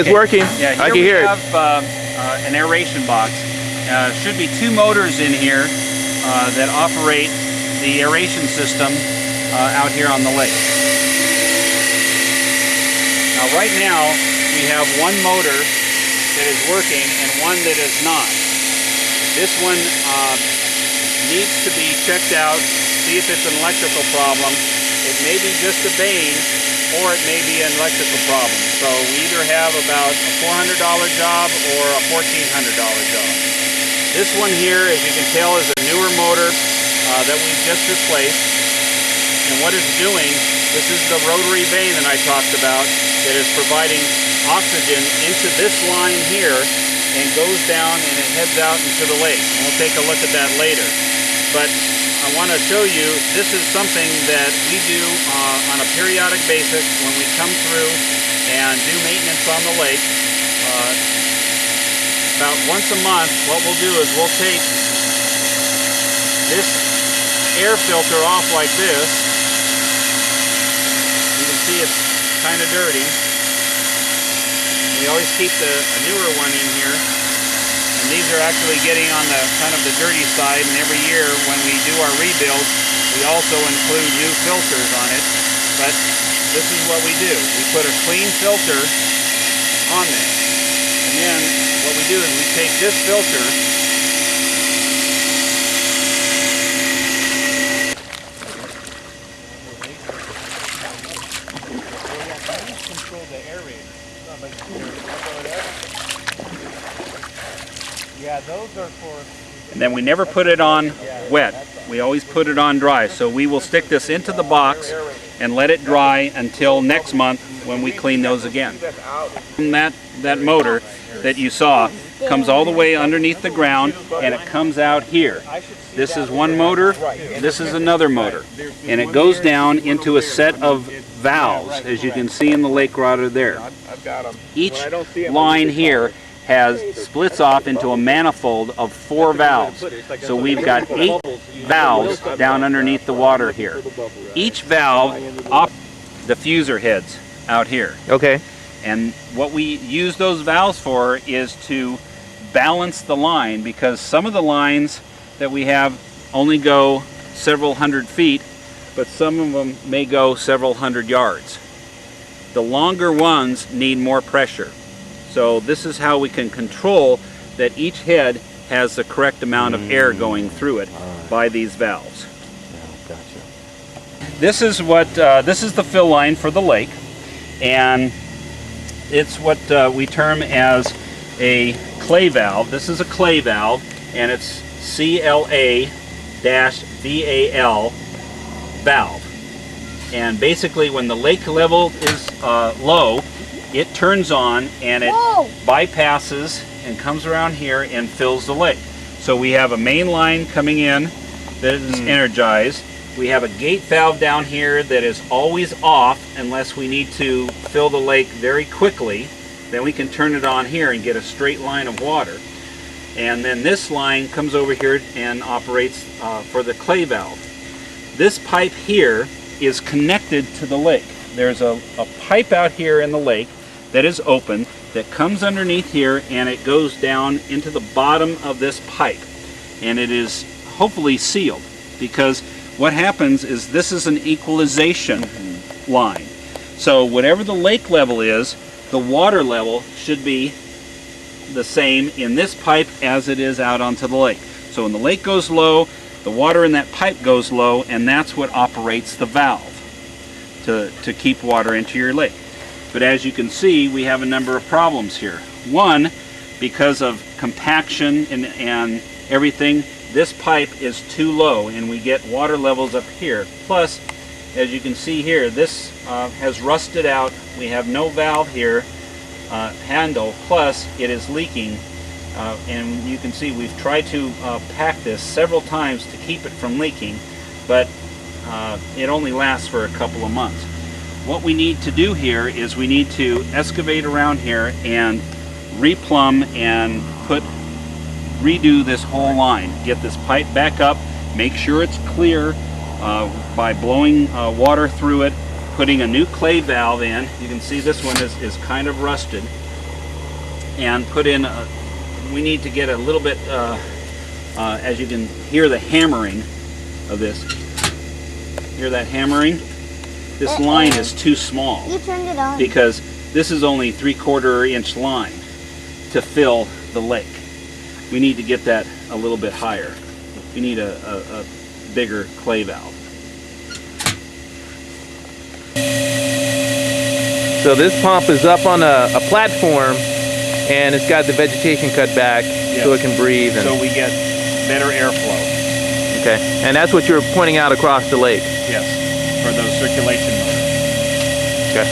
It's working. Yeah, I can hear we have an aeration box. Should be two motors in here that operate the aeration system out here on the lake. Now right now we have one motor that is working and one that is not. This one needs to be checked out, see if it's an electrical problem. It may be just a vane, or it may be an electrical problem. So we either have about a $400 job or a $1,400 job. This one here, as you can tell, is a newer motor that we've just replaced. And what it's doing, this is the rotary vane that I talked about that is providing oxygen into this line here and goes down and it heads out into the lake. And we'll take a look at that later. But I want to show you, this is something that we do on a periodic basis when we come through and do maintenance on the lake. About once a month, what we'll do is we'll take this air filter off like this. You can see it's kind of dirty. We always keep a newer one in here. And these are actually getting on the kind of the dirty side, and every year when we do our rebuild, we also include new filters on it. But this is what we do. We put a clean filter on there. And then what we do is we take this filter control the aerator. Yeah, those are for... And then we never put it on wet. We always put it on dry. So we will stick this into the box and let it dry until next month when we clean those again. And that motor that you saw comes all the way underneath the ground and it comes out here. This is one motor, this is another motor. And it goes down into a set of valves, as you can see in the lake water there. Each line here splits off into a manifold of 4 valves. So we've got 8 valves down underneath the water here. Each valve diffuser heads out here. Okay. And what we use those valves for is to balance the line, because some of the lines that we have only go several hundred feet, but some of them may go several hundred yards. The longer ones need more pressure. So this is how we can control that each head has the correct amount of air going through it by these valves. Yeah, gotcha. This is the fill line for the lake, and it's what we term as a clay valve. This is a clay valve, and it's CLA-VAL valve. And basically, when the lake level is low, it turns on and it bypasses and comes around here and fills the lake. So we have a main line coming in that is energized. We have a gate valve down here that is always off unless we need to fill the lake very quickly. Then we can turn it on here and get a straight line of water. And then this line comes over here and operates for the clay valve. This pipe here is connected to the lake. There's a pipe out here in the lake that is open that comes underneath here, and it goes down into the bottom of this pipe. And it is hopefully sealed, because what happens is this is an equalization line. So whatever the lake level is, the water level should be the same in this pipe as it is out onto the lake. So when the lake goes low, the water in that pipe goes low, and that's what operates the valve to keep water into your lake. But as you can see, we have a number of problems here. One, because of compaction and everything, this pipe is too low and we get water levels up here. Plus, as you can see here, this has rusted out. We have no valve here, handle, plus it is leaking. And you can see we've tried to pack this several times to keep it from leaking, but it only lasts for a couple of months. What we need to do here is we need to excavate around here and replumb and redo this whole line. Get this pipe back up, make sure it's clear by blowing water through it, putting a new clay valve in. You can see this one is kind of rusted. and put in, we need to get a little bit, as you can hear the hammering of this. Hear that hammering? This line is too small. You turned it on. Because this is only 3/4 inch line to fill the lake. We need to get that a little bit higher. We need a bigger clay valve. So this pump is up on a platform, and it's got the vegetation cut back so it can breathe. And, so we get better airflow. okay, and that's what you're pointing out across the lake. Yes, for those circulation motors. Okay.